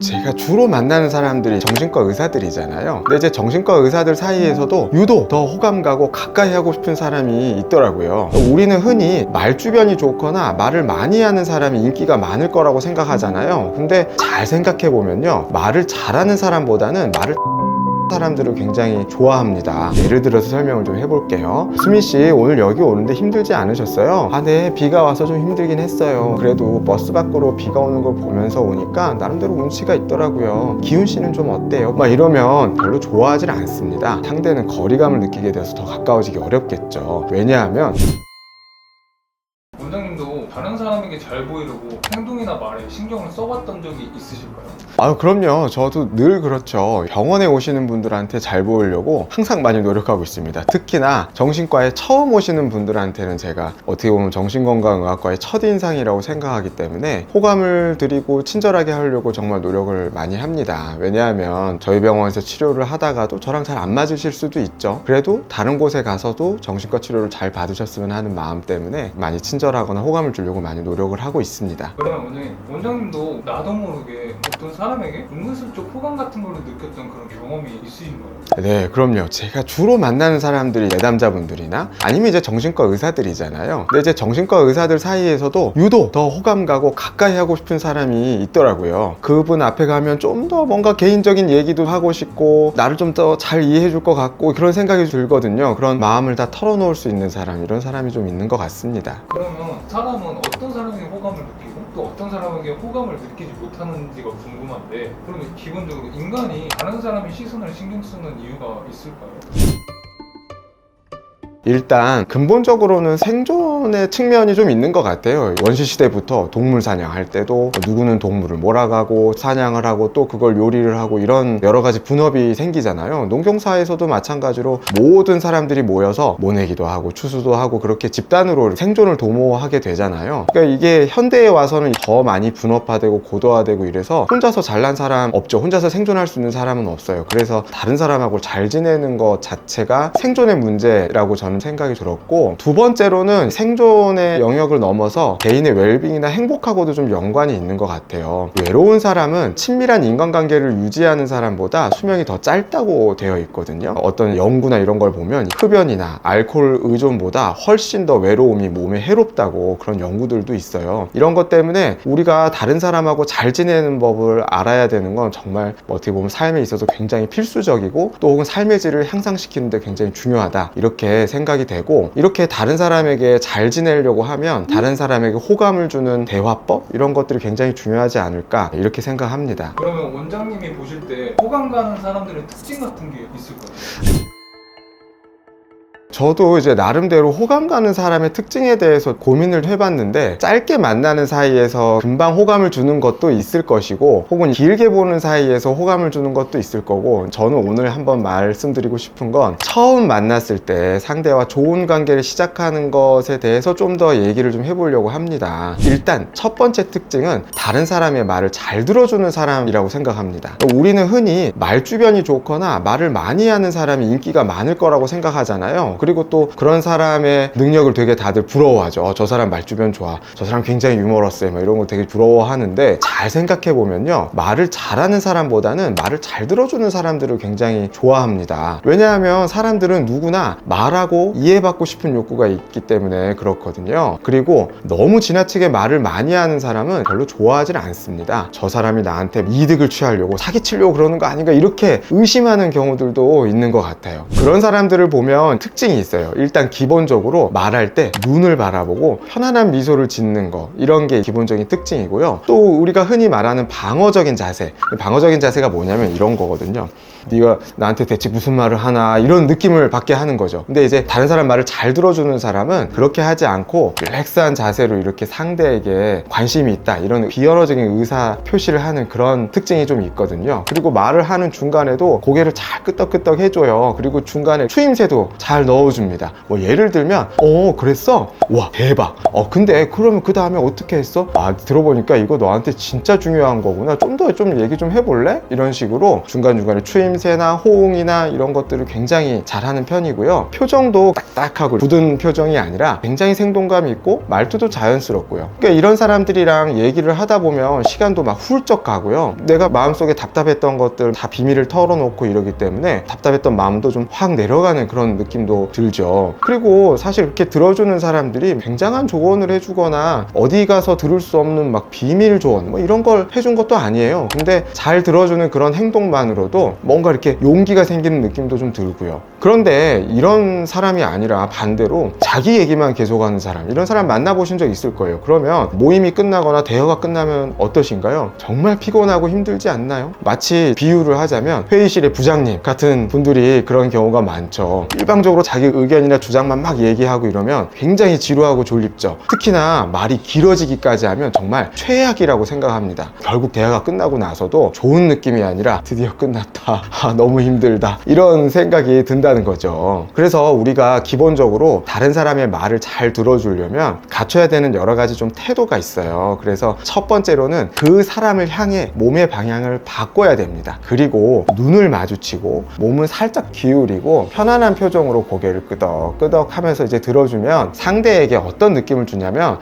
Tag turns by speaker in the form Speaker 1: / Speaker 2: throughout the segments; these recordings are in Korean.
Speaker 1: 제가 주로 만나는 사람들이 정신과 의사들이잖아요. 근데 이제 정신과 의사들 사이에서도 유독 더 호감 가고 가까이 하고 싶은 사람이 있더라고요. 우리는 흔히 말주변이 좋거나 말을 많이 하는 사람이 인기가 많을 거라고 생각하잖아요. 근데 잘 생각해 보면요, 말을 잘하는 사람보다는 말을 사람들을 굉장히 좋아합니다. 예를 들어서 설명을 좀 해볼게요. 수미씨, 오늘 여기 오는데 힘들지 않으셨어요? 아, 네, 비가 와서 좀 힘들긴 했어요. 그래도 버스 밖으로 비가 오는 걸 보면서 오니까 나름대로 운치가 있더라고요. 기훈씨는 좀 어때요? 막 이러면 별로 좋아하질 않습니다. 상대는 거리감을 느끼게 돼서 더 가까워지기 어렵겠죠. 왜냐하면
Speaker 2: 원장님도 다른 사람에게 잘 보이려고 행동이나 말에 신경을 써봤던 적이 있으실까요?
Speaker 1: 아, 그럼요. 저도 늘 그렇죠. 병원에 오시는 분들한테 잘 보이려고 항상 많이 노력하고 있습니다. 특히나 정신과에 처음 오시는 분들한테는 제가 어떻게 보면 정신건강의학과의 첫인상이라고 생각하기 때문에 호감을 드리고 친절하게 하려고 정말 노력을 많이 합니다. 왜냐하면 저희 병원에서 치료를 하다가도 저랑 잘 안 맞으실 수도 있죠. 그래도 다른 곳에 가서도 정신과 치료를 잘 받으셨으면 하는 마음 때문에 많이 친절하거나 호감을 주려고 많이 노력을 하고 있습니다.
Speaker 2: 그러면 원장님도 나도 모르게 어떤 사람에게 은근슬쩍 호감 같은 걸 느꼈던 그런 경험이 있으신가요?
Speaker 1: 네, 그럼요. 제가 주로 만나는 사람들이 내담자분들이나 아니면 이제 정신과 의사들이잖아요. 근데 이제 정신과 의사들 사이에서도 유독 더 호감 가고 가까이 하고 싶은 사람이 있더라고요. 그분 앞에 가면 좀 더 뭔가 개인적인 얘기도 하고 싶고 나를 좀 더 잘 이해해 줄 것 같고 그런 생각이 들거든요. 그런 마음을 다 털어놓을 수 있는 사람, 이런 사람이 좀 있는 것 같습니다.
Speaker 2: 그러면 사람은 어떤 사람에게 호감을 느끼고 또 어떤 사람에게 호감을 느끼지 못하는지가 궁금한데, 그러면 기본적으로 인간이 다른 사람의 시선을 신경 쓰는 이유가 있을까요?
Speaker 1: 일단 근본적으로는 생존의 측면이 좀 있는 것 같아요. 원시시대부터 동물 사냥할 때도 누구는 동물을 몰아가고 사냥을 하고 또 그걸 요리를 하고 이런 여러 가지 분업이 생기잖아요. 농경사에서도 마찬가지로 모든 사람들이 모여서 모내기도 하고 추수도 하고 그렇게 집단으로 생존을 도모하게 되잖아요. 그러니까 이게 현대에 와서는 더 많이 분업화되고 고도화되고 이래서 혼자서 잘난 사람 없죠. 혼자서 생존할 수 있는 사람은 없어요. 그래서 다른 사람하고 잘 지내는 것 자체가 생존의 문제라고 저는 생각이 들었고, 두 번째로는 생존의 영역을 넘어서 개인의 웰빙이나 행복하고도 좀 연관이 있는 것 같아요. 외로운 사람은 친밀한 인간관계를 유지하는 사람보다 수명이 더 짧다고 되어 있거든요. 어떤 연구나 이런 걸 보면 흡연이나 알코올 의존보다 훨씬 더 외로움이 몸에 해롭다고 그런 연구들도 있어요. 이런 것 때문에 우리가 다른 사람하고 잘 지내는 법을 알아야 되는 건 정말 어떻게 보면 삶에 있어서 굉장히 필수적이고 또 혹은 삶의 질을 향상시키는 데 굉장히 중요하다, 이렇게 생각이 되고, 이렇게 다른 사람에게 잘 지내려고 하면 다른 사람에게 호감을 주는 대화법, 이런 것들이 굉장히 중요하지 않을까, 이렇게 생각합니다.
Speaker 2: 그러면 원장님이 보실 때 호감 가는 사람들의 특징 같은 게 있을까요?
Speaker 1: 저도 이제 나름대로 호감 가는 사람의 특징에 대해서 고민을 해봤는데, 짧게 만나는 사이에서 금방 호감을 주는 것도 있을 것이고 혹은 길게 보는 사이에서 호감을 주는 것도 있을 거고, 저는 오늘 한번 말씀드리고 싶은 건 처음 만났을 때 상대와 좋은 관계를 시작하는 것에 대해서 좀 더 얘기를 좀 해보려고 합니다. 일단 첫 번째 특징은 다른 사람의 말을 잘 들어주는 사람이라고 생각합니다. 우리는 흔히 말주변이 좋거나 말을 많이 하는 사람이 인기가 많을 거라고 생각하잖아요. 그리고 또 그런 사람의 능력을 되게 다들 부러워하죠. 저 사람 말주변 좋아, 저 사람 굉장히 유머러스해, 막 이런 거 되게 부러워하는데, 잘 생각해 보면요, 말을 잘하는 사람보다는 말을 잘 들어주는 사람들을 굉장히 좋아합니다. 왜냐하면 사람들은 누구나 말하고 이해받고 싶은 욕구가 있기 때문에 그렇거든요. 그리고 너무 지나치게 말을 많이 하는 사람은 별로 좋아하지 않습니다. 저 사람이 나한테 이득을 취하려고 사기치려고 그러는 거 아닌가, 이렇게 의심하는 경우들도 있는 것 같아요. 그런 사람들을 보면 특징이 있어요. 일단 기본적으로 말할 때 눈을 바라보고 편안한 미소를 짓는 거, 이런 게 기본적인 특징이고요. 또 우리가 흔히 말하는 방어적인 자세, 방어적인 자세가 뭐냐면 이런 거거든요. 네가 나한테 대체 무슨 말을 하나, 이런 느낌을 받게 하는 거죠. 근데 이제 다른 사람 말을 잘 들어주는 사람은 그렇게 하지 않고 릴렉스한 자세로 이렇게 상대에게 관심이 있다, 이런 비언어적인 의사 표시를 하는 그런 특징이 좀 있거든요. 그리고 말을 하는 중간에도 고개를 잘 끄덕끄덕 해줘요. 그리고 중간에 추임새도 잘 넣어 넣어줍니다. 뭐 예를 들면 그랬어? 와 대박. 근데 그러면 그 다음에 어떻게 했어? 들어보니까 이거 너한테 진짜 중요한 거구나. 좀 더 좀 얘기 좀 해볼래? 이런 식으로 중간중간에 추임새나 호응이나 이런 것들을 굉장히 잘하는 편이고요. 표정도 딱딱하고 굳은 표정이 아니라 굉장히 생동감이 있고 말투도 자연스럽고요. 그러니까 이런 사람들이랑 얘기를 하다 보면 시간도 막 훌쩍 가고요. 내가 마음속에 답답했던 것들 다 비밀을 털어놓고 이러기 때문에 답답했던 마음도 좀 확 내려가는 그런 느낌도 들죠. 그리고 사실 이렇게 들어주는 사람들이 굉장한 조언을 해주거나 어디 가서 들을 수 없는 막 비밀 조언 뭐 이런 걸 해준 것도 아니에요. 근데 잘 들어주는 그런 행동만으로도 뭔가 이렇게 용기가 생기는 느낌도 좀 들고요. 그런데 이런 사람이 아니라 반대로 자기 얘기만 계속하는 사람, 이런 사람 만나보신 적 있을 거예요. 그러면 모임이 끝나거나 대화가 끝나면 어떠신가요? 정말 피곤하고 힘들지 않나요? 마치 비유를 하자면 회의실의 부장님 같은 분들이 그런 경우가 많죠. 일방적으로 자기 의견이나 주장만 막 얘기하고 이러면 굉장히 지루하고 졸립죠. 특히나 말이 길어지기까지 하면 정말 최악이라고 생각합니다. 결국 대화가 끝나고 나서도 좋은 느낌이 아니라 드디어 끝났다, 너무 힘들다, 이런 생각이 든다는 거죠. 그래서 우리가 기본적으로 다른 사람의 말을 잘 들어주려면 갖춰야 되는 여러 가지 좀 태도가 있어요. 그래서 첫 번째로는 그 사람을 향해 몸의 방향을 바꿔야 됩니다. 그리고 눈을 마주치고 몸을 살짝 기울이고 편안한 표정으로 고개를 끄덕끄덕 하면서 이제 들어주면 상대에게 어떤 느낌을 주냐면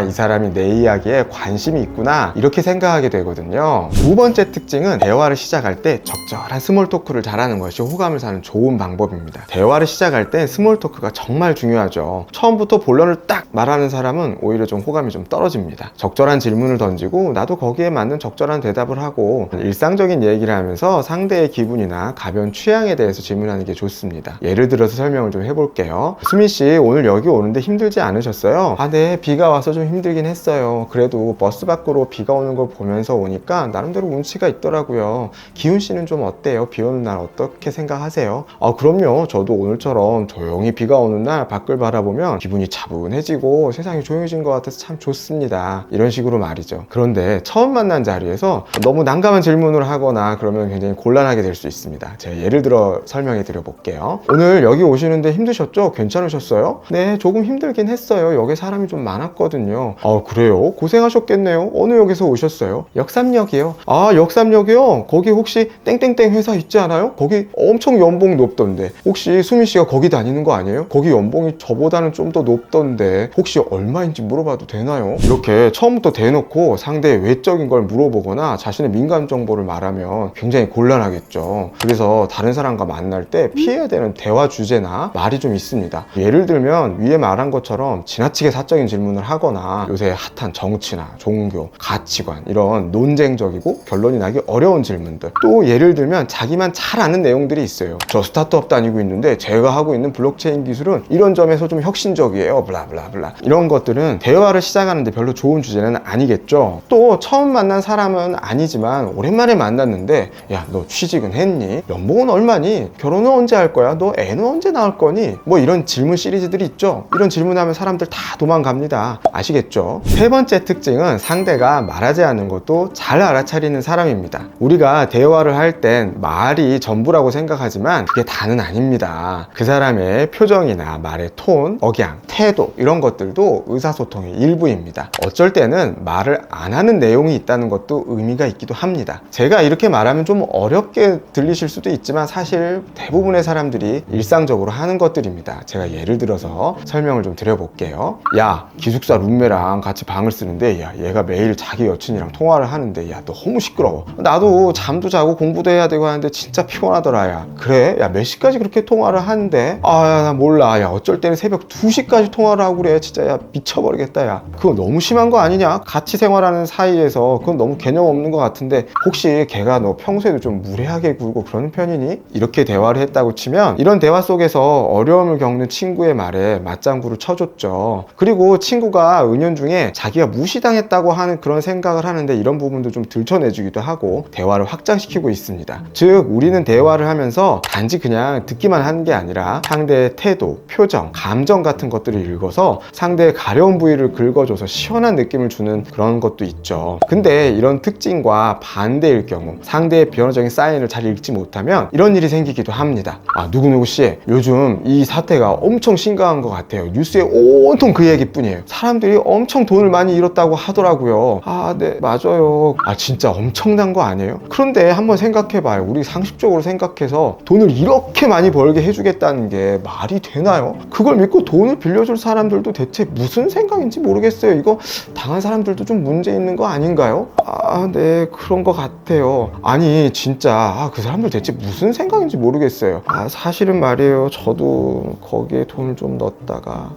Speaker 1: 이 사람이 내 이야기에 관심이 있구나, 이렇게 생각하게 되거든요. 두 번째 특징은 대화를 시작할 때 적절한 스몰 토크를 잘하는 것이 호감을 사는 좋은 방법입니다. 대화를 시작할 때 스몰 토크가 정말 중요하죠. 처음부터 본론을 딱 말하는 사람은 오히려 좀 호감이 좀 떨어집니다. 적절한 질문을 던지고 나도 거기에 맞는 적절한 대답을 하고 일상적인 얘기를 하면서 상대의 기분이나 가벼운 취향에 대해서 질문하는 게 좋습니다. 예를 들어서 설명을 좀 해볼게요. 수민씨, 오늘 여기 오는데 힘들지 않으셨어요? 네, 비가 와서 좀 힘들긴 했어요. 그래도 버스 밖으로 비가 오는 걸 보면서 오니까 나름대로 운치가 있더라고요. 기훈씨는 좀 어때요? 비 오는 날 어떻게 생각하세요? 그럼요. 저도 오늘처럼 조용히 비가 오는 날 밖을 바라보면 기분이 차분해지고 세상이 조용해진 것 같아서 참 좋습니다. 이런 식으로 말이죠. 그런데 처음 만난 자리에서 너무 난감한 질문을 하거나 그러면 굉장히 곤란하게 될 수 있습니다. 제가 예를 들어 설명해 드려 볼게요. 오늘 여기 오시는데 힘드셨죠? 괜찮으셨어요? 네, 조금 힘들긴 했어요. 여기 사람이 좀 많았거든요. 그래요? 고생하셨겠네요. 어느 역에서 오셨어요? 역삼역이요. 역삼역이요? 거기 혹시 땡땡땡 회사 있지 않아요? 거기 엄청 연봉 높던데 혹시 수민 씨가 거기 다니는 거 아니에요? 거기 연봉이 저보다는 좀 더 높던데 혹시 얼마인지 물어봐도 되나요? 이렇게 처음부터 대놓고 상대의 외적인 걸 물어보거나 자신의 민감 정보를 말하면 굉장히 곤란하겠죠. 그래서 다른 사람과 만날 때 피해야 되는 대화 주제나 말이 좀 있습니다. 예를 들면 위에 말한 것처럼 지나치게 사적인 질문을 하거나 요새 핫한 정치나 종교, 가치관, 이런 논쟁적이고 결론이 나기 어려운 질문들, 또 예를 들면 자기만 잘 아는 내용들이 있어요. 저 스타트업 다니고 있는데 제가 하고 있는 블록체인 기술은 이런 점에서 좀 혁신적이에요, 블라블라블라. 이런 것들은 대화를 시작하는데 별로 좋은 주제는 아니겠죠. 또 처음 만난 사람은 아니지만 오랜만에 만났는데 야, 너 취직은 했니? 연봉은 얼마니? 결혼은 언제 할 거야? 너 애는 언제 낳을 거니? 뭐 이런 질문 시리즈들이 있죠. 이런 질문하면 사람들 다 도망갑니다. 아시겠죠? 세 번째 특징은 상대가 말하지 않는 것도 잘 알아차리는 사람입니다. 우리가 대화를 할 땐 말이 전부라고 생각하지만 그게 다는 아닙니다. 그 사람의 표정이나 말의 톤, 억양, 태도, 이런 것들도 의사소통의 일부입니다. 어쩔 때는 말을 안 하는 내용이 있다는 것도 의미가 있기도 합니다. 제가 이렇게 말하면 좀 어렵게 들리실 수도 있지만 사실 대부분의 사람들이 일상적으로 하는 것들입니다. 제가 예를 들어서 설명을 좀 드려볼게요. 야, 기숙사 룸메랑 같이 방을 쓰는데 야, 얘가 매일 자기 여친이랑 통화를 하는데 야, 너무 시끄러워. 나도 잠도 자고 공부도 해야 되고 하는데 진짜 피곤하더라. 야, 그래? 야, 몇 시까지 그렇게 통화를 하는데? 나 몰라. 야, 어쩔 때는 새벽 2시까지 통화를 하고 그래. 진짜 야, 미쳐버리겠다. 야, 그거 너무 심한 거 아니냐? 같이 생활하는 사이에서 그건 너무 개념 없는 것 같은데 혹시 걔가 너 평소에도 좀 무례하게 굴고 그러는 편이니? 이렇게 대화를 했다고 치면 이런 대화 속에서 어려움을 겪는 친구의 말에 맞장구를 쳐줬죠. 그리고 친구가 은연중에 자기가 무시당했다고 하는 그런 생각을 하는데 이런 부분도 좀 들춰내주기도 하고 대화를 확장시키고 있습니다. 즉 우리는 대화를 하면서 단지 그냥 듣기만 하는 게 아니라 상대의 태도, 표정, 감정 같은 것들을 읽어서 상대의 가려운 부위를 긁어줘서 시원한 느낌을 주는 그런 것도 있죠. 근데 이런 특징과 반대일 경우 상대의 비언어적인 사인을 잘 읽지 못하면 이런 일이 생기기도 합니다. 누구누구 씨, 요즘 지금 이 사태가 엄청 심각한 것 같아요. 뉴스에 온통 그 얘기뿐이에요. 사람들이 엄청 돈을 많이 잃었다고 하더라고요. 아, 네, 맞아요. 아, 진짜 엄청난 거 아니에요? 그런데 한번 생각해봐요. 우리 상식적으로 생각해서 돈을 이렇게 많이 벌게 해주겠다는 게 말이 되나요? 그걸 믿고 돈을 빌려줄 사람들도 대체 무슨 생각인지 모르겠어요. 이거 당한 사람들도 좀 문제 있는 거 아닌가요? 아, 네, 그런 것 같아요. 아니, 진짜 그 사람들 대체 무슨 생각인지 모르겠어요. 아, 사실은 말이에요. 저도 거기에 돈을 좀 넣었다가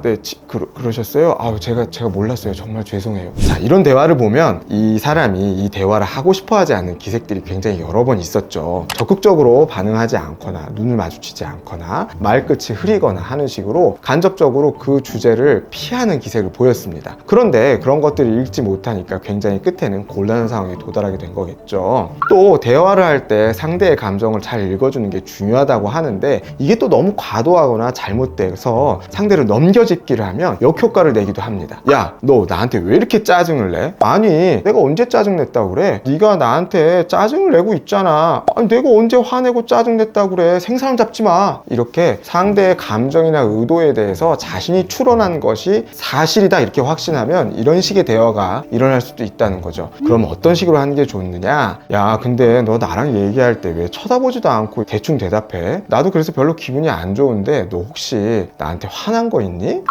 Speaker 1: 네, 그러셨어요? 제가 몰랐어요. 정말 죄송해요. 자, 이런 대화를 보면 이 사람이 이 대화를 하고 싶어 하지 않는 기색들이 굉장히 여러 번 있었죠. 적극적으로 반응하지 않거나 눈을 마주치지 않거나 말끝이 흐리거나 하는 식으로 간접적으로 그 주제를 피하는 기색을 보였습니다. 그런데 그런 것들을 읽지 못하니까 굉장히 끝에는 곤란한 상황에 도달하게 된 거겠죠. 또 대화를 할 때 상대의 감정을 잘 읽어주는 게 중요하다고 하는데 이게 또 너무 과도하거나 잘못돼서 상대를 넘겨짚기를 하면 역효과를 내기도 합니다. 야, 너 나한테 왜 이렇게 짜증을 내? 아니, 내가 언제 짜증냈다고 그래? 네가 나한테 짜증을 내고 있잖아. 아니, 내가 언제 화내고 짜증냈다고 그래? 생사람 잡지 마. 이렇게 상대의 감정이나 의도에 대해서 자신이 추론한 것이 사실이다 이렇게 확신하면 이런 식의 대화가 일어날 수도 있다는 거죠. 그럼 어떤 식으로 하는 게 좋느냐? 야, 근데 너 나랑 얘기할 때 왜 쳐다보지도 않고 대충 대답해? 나도 그래서 별로 기분이 안 좋은데 너 혹시 나한테 화난 거 있니?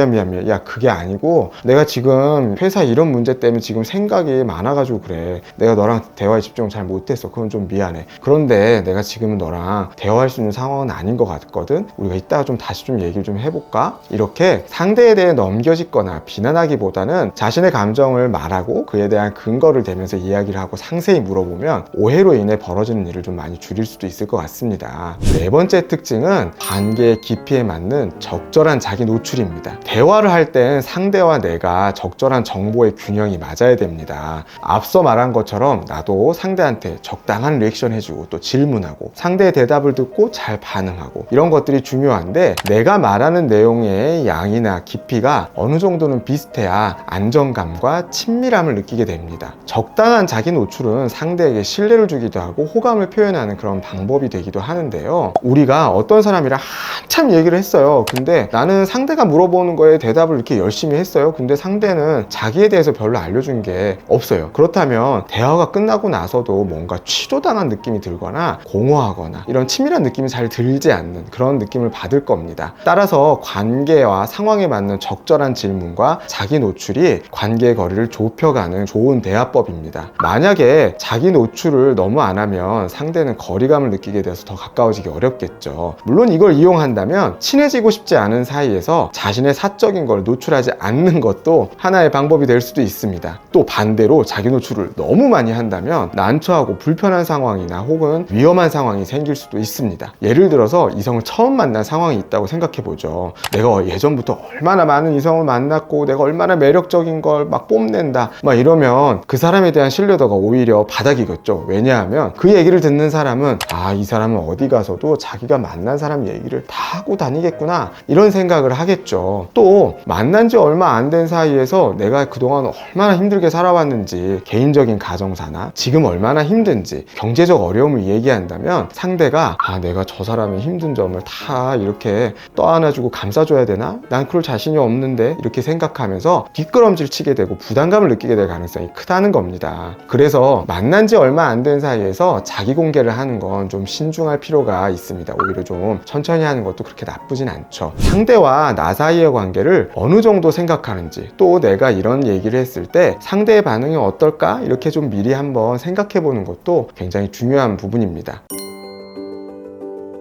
Speaker 1: 미안. 야, 그게 아니고 내가 지금 회사 이런 문제 때문에 지금 생각이 많아가지고 그래. 내가 너랑 대화에 집중을 잘 못했어. 그건 좀 미안해. 그런데 내가 지금은 너랑 대화할 수 있는 상황은 아닌 것 같거든? 우리가 이따가 좀 다시 좀 얘기를 좀 해볼까? 이렇게 상대에 대해 넘겨짚거나 비난하기보다는 자신의 감정을 말하고 그에 대한 근거를 대면서 이야기를 하고 상세히 물어보면 오해로 인해 벌어지는 일을 좀 많이 줄일 수도 있을 것 같습니다. 네 번째 특징은 관계의 깊이에 맞는 적절한 자기 노출입니다. 대화를 할 땐 상대와 내가 적절한 정보의 균형이 맞아야 됩니다. 앞서 말한 것처럼 나도 상대한테 적당한 리액션 해주고 또 질문하고 상대의 대답을 듣고 잘 반응하고 이런 것들이 중요한데 내가 말하는 내용의 양이나 깊이가 어느 정도는 비슷해야 안정감과 친밀함을 느끼게 됩니다. 적당한 자기 노출은 상대에게 신뢰를 주기도 하고 호감을 표현하는 그런 방법이 되기도 하는데요. 우리가 어떤 사람이랑 한참 얘기를 했어요. 근데 나는 상대가 물어보는 거에 대답을 이렇게 열심히 했어요. 근데 상대는 자기에 대해서 별로 알려준 게 없어요. 그렇다면 대화가 끝나고 나서도 뭔가 취조당한 느낌이 들거나 공허하거나 이런 친밀한 느낌이 잘 들지 않는 그런 느낌을 받을 겁니다. 따라서 관계와 상황에 맞는 적절한 질문과 자기 노출이 관계의 거리를 좁혀가는 좋은 대화법입니다. 만약에 자기 노출을 너무 안 하면 상대는 거리감을 느끼게 돼서 더 가까워지기 어렵겠죠. 물론 이걸 이용한다면 친해지고 싶지 않은 사이에서 자신의 사적인 걸 노출하지 않는 것도 하나의 방법이 될 수도 있습니다. 또 반대로 자기 노출을 너무 많이 한다면 난처하고 불편한 상황이나 혹은 위험한 상황이 생길 수도 있습니다. 예를 들어서 이성을 처음 만난 상황이 있다고 생각해보죠. 내가 예전부터 얼마나 많은 이성을 만났고 내가 얼마나 매력적인 걸 막 뽐낸다 막 이러면 그 사람에 대한 신뢰도가 오히려 바닥이겠죠. 왜냐하면 그 얘기를 듣는 사람은 이 사람은 어디 가서도 자기가 만난 사람 얘기를 다 하고 다니겠구나 이런 생각을 하겠죠. 또 만난 지 얼마 안 된 사이에서 내가 그동안 얼마나 힘들게 살아왔는지 개인적인 가정사나 지금 얼마나 힘든지 경제적 어려움을 얘기한다면 상대가 내가 저 사람의 힘든 점을 다 이렇게 떠안아주고 감싸줘야 되나? 난 그럴 자신이 없는데 이렇게 생각하면서 뒷걸음질 치게 되고 부담감을 느끼게 될 가능성이 크다는 겁니다. 그래서 만난 지 얼마 안 된 사이에서 자기 공개를 하는 건 좀 신중할 필요가 있습니다. 오히려 좀 천천히 하는 것도 그렇게 나쁘진 않죠. 상대와 나 사이의 관계를 어느 정도 생각하는지 또 내가 이런 얘기를 했을 때 상대의 반응이 어떨까? 이렇게 좀 미리 한번 생각해 보는 것도 굉장히 중요한 부분입니다.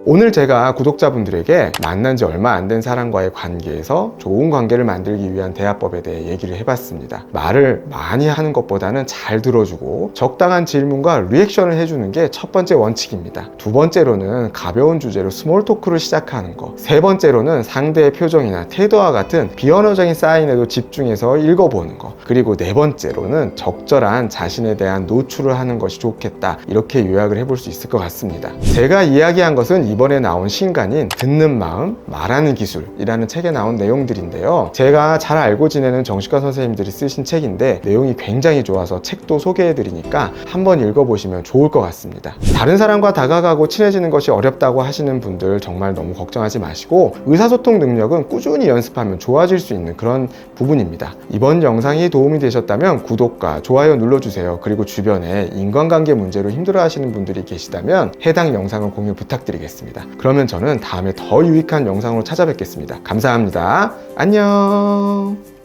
Speaker 1: 오늘 제가 구독자분들에게 만난 지 얼마 안 된 사람과의 관계에서 좋은 관계를 만들기 위한 대화법에 대해 얘기를 해봤습니다. 말을 많이 하는 것보다는 잘 들어주고 적당한 질문과 리액션을 해주는 게 첫 번째 원칙입니다. 두 번째로는 가벼운 주제로 스몰 토크를 시작하는 거. 세 번째로는 상대의 표정이나 태도와 같은 비언어적인 사인에도 집중해서 읽어보는 거. 그리고 네 번째로는 적절한 자신에 대한 노출을 하는 것이 좋겠다. 이렇게 요약을 해볼 수 있을 것 같습니다. 제가 이야기한 것은 이번에 나온 신간인 듣는 마음, 말하는 기술이라는 책에 나온 내용들인데요. 제가 잘 알고 지내는 정신과 선생님들이 쓰신 책인데 내용이 굉장히 좋아서 책도 소개해드리니까 한번 읽어보시면 좋을 것 같습니다. 다른 사람과 다가가고 친해지는 것이 어렵다고 하시는 분들 정말 너무 걱정하지 마시고 의사소통 능력은 꾸준히 연습하면 좋아질 수 있는 그런 부분입니다. 이번 영상이 도움이 되셨다면 구독과 좋아요 눌러주세요. 그리고 주변에 인간관계 문제로 힘들어하시는 분들이 계시다면 해당 영상을 공유 부탁드리겠습니다. 그러면 저는 다음에 더 유익한 영상으로 찾아뵙겠습니다. 감사합니다. 안녕.